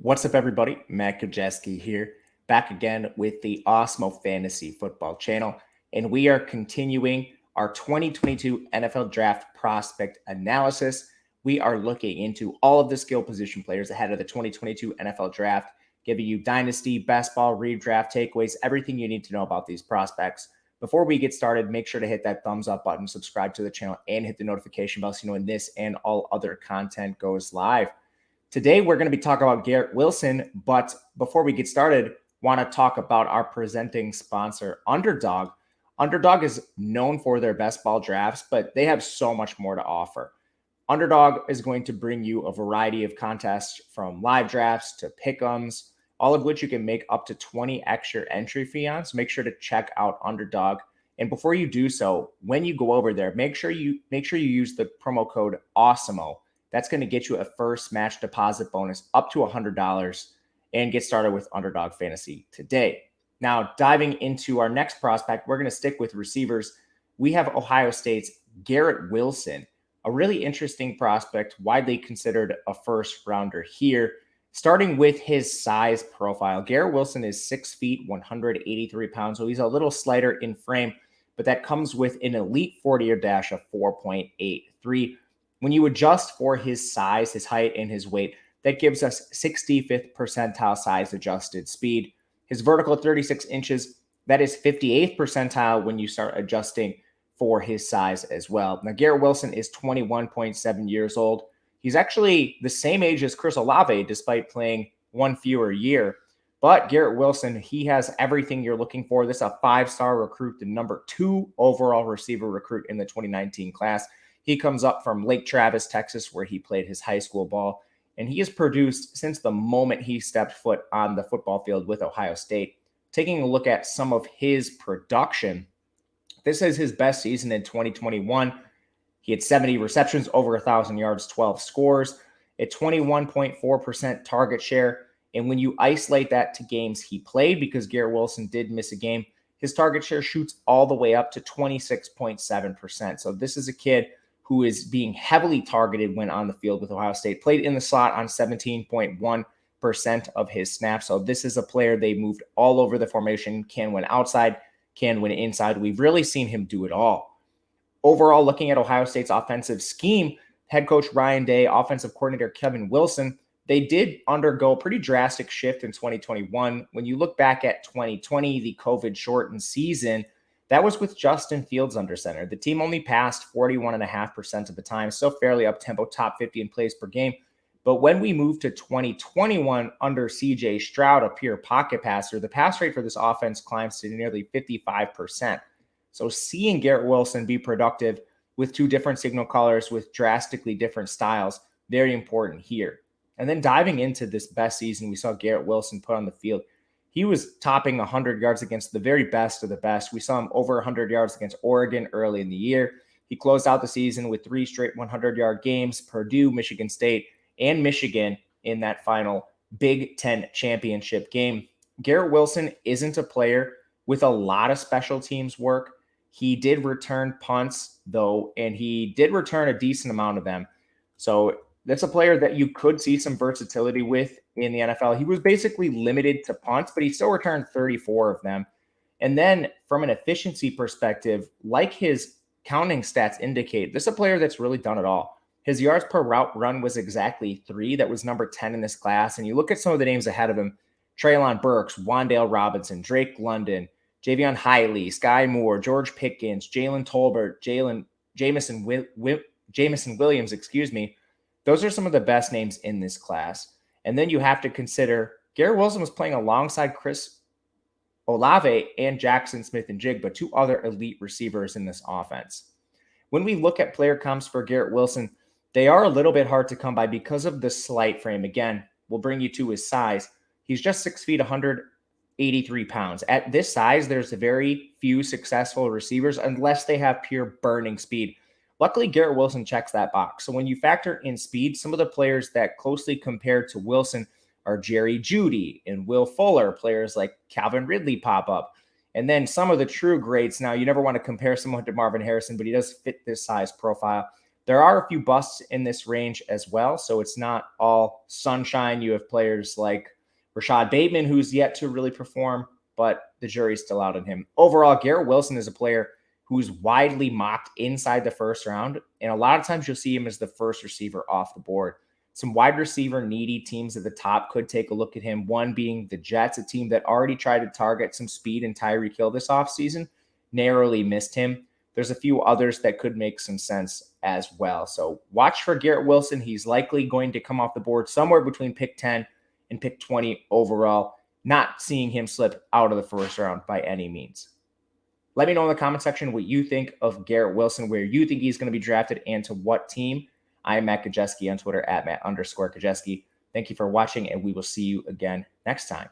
What's up, everybody? Matt Gajewski here, back again with the Awesemo Fantasy Football channel, and we are continuing our 2022 NFL Draft prospect analysis. We are looking into all of the skill position players ahead of the 2022 NFL Draft, giving you dynasty, best ball, redraft takeaways, everything you need to know about these prospects. Before we get started, make sure to hit that thumbs up button, subscribe to the channel, and hit the notification bell so you know when this and all other content goes live. Today, we're going to be talking about Garrett Wilson, but before we get started, want to talk about our presenting sponsor, Underdog. Underdog is known for their best ball drafts, but they have so much more to offer. Underdog is going to bring you a variety of contests from live drafts to pick'ems, all of which you can make up to 20 extra entry fee on. So make sure to check out Underdog. And before you do so, when you go over there, make sure you use the promo code Awesemo. That's going to get you a first match deposit bonus up to $100 and get started with Underdog Fantasy today. Now, diving into our next prospect, we're going to stick with receivers. We have Ohio State's Garrett Wilson, a really interesting prospect, widely considered a first rounder here. Starting with his size profile, Garrett Wilson is 6 feet, 183 pounds, so he's a little slighter in frame, but that comes with an elite 40-yard dash of 4.83. When you adjust for his size, his height, and his weight, that gives us 65th percentile size adjusted speed. His vertical 36 inches, that is 58th percentile when you start adjusting for his size as well. Now, Garrett Wilson is 21.7 years old. He's actually the same age as Chris Olave, despite playing one fewer year. But Garrett Wilson, he has everything you're looking for. This is a 5-star recruit, the number 2 overall receiver recruit in the 2019 class. He comes up from Lake Travis, Texas, where he played his high school ball, and he has produced since the moment he stepped foot on the football field with Ohio State. Taking a look at some of his production, this is his best season in 2021. He had 70 receptions, over 1,000 yards, 12 scores, a 21.4% target share. And when you isolate that to games he played, because Garrett Wilson did miss a game, his target share shoots all the way up to 26.7%. So this is a kid who is being heavily targeted when on the field with Ohio State, played in the slot on 17.1% of his snaps. So this is a player they moved all over the formation, can win outside, can win inside. We've really seen him do it all. Overall, looking at Ohio State's offensive scheme, head coach Ryan Day, offensive coordinator Kevin Wilson, they did undergo a pretty drastic shift in 2021. When you look back at 2020, the COVID-shortened season, that was with Justin Fields under center. The team only passed 41.5% of the time, so fairly up-tempo, top 50 in plays per game. But when we moved to 2021 under C.J. Stroud, a pure pocket passer, the pass rate for this offense climbs to nearly 55%. So seeing Garrett Wilson be productive with 2 different signal callers with drastically different styles, very important here. And then diving into this best season we saw Garrett Wilson put on the field, he was topping 100 yards against the very best of the best. We saw him over 100 yards against Oregon early in the year. He closed out the season with 3 straight 100-yard games, Purdue, Michigan State, and Michigan in that final Big Ten championship game. Garrett Wilson isn't a player with a lot of special teams work. He did return punts, though, and he did return a decent amount of them. So that's a player that you could see some versatility with in the NFL. He was basically limited to punts, but he still returned 34 of them. And then from an efficiency perspective, like his counting stats indicate, this is a player that's really done it all. His yards per route run was exactly 3. That was number 10 in this class. And you look at some of the names ahead of him, Treylon Burks, Wan'Dale Robinson, Drake London, Javion Hiley, Sky Moore, George Pickens, Jalen Tolbert, Jamison Williams, Those are some of the best names in this class. And then you have to consider Garrett Wilson was playing alongside Chris Olave and Jackson Smith-Njigba, 2 other elite receivers in this offense. When we look at player comps for Garrett Wilson, they are a little bit hard to come by because of the slight frame. Again, we'll bring you to his size. He's just 6 feet, 183 pounds. At this size, there's very few successful receivers unless they have pure burning speed. Luckily, Garrett Wilson checks that box. So when you factor in speed, some of the players that closely compare to Wilson are Jerry Jeudy and Will Fuller. Players like Calvin Ridley pop up. And then some of the true greats. Now, you never want to compare someone to Marvin Harrison, but he does fit this size profile. There are a few busts in this range as well, so it's not all sunshine. You have players like Rashad Bateman, who's yet to really perform, but the jury's still out on him. Overall, Garrett Wilson is a player who's widely mocked inside the first round, and a lot of times you'll see him as the first receiver off the board. Some wide receiver needy teams at the top could take a look at him, one being the Jets, a team that already tried to target some speed in Tyreek Hill this offseason, narrowly missed him. There's a few others that could make some sense as well. So watch for Garrett Wilson. He's likely going to come off the board somewhere between pick 10 and pick 20 overall. Not seeing him slip out of the first round by any means. Let me know in the comment section what you think of Garrett Wilson, where you think he's going to be drafted, and to what team. I am Matt Gajewski on Twitter at Matt_Gajewski. Thank you for watching, and we will see you again next time.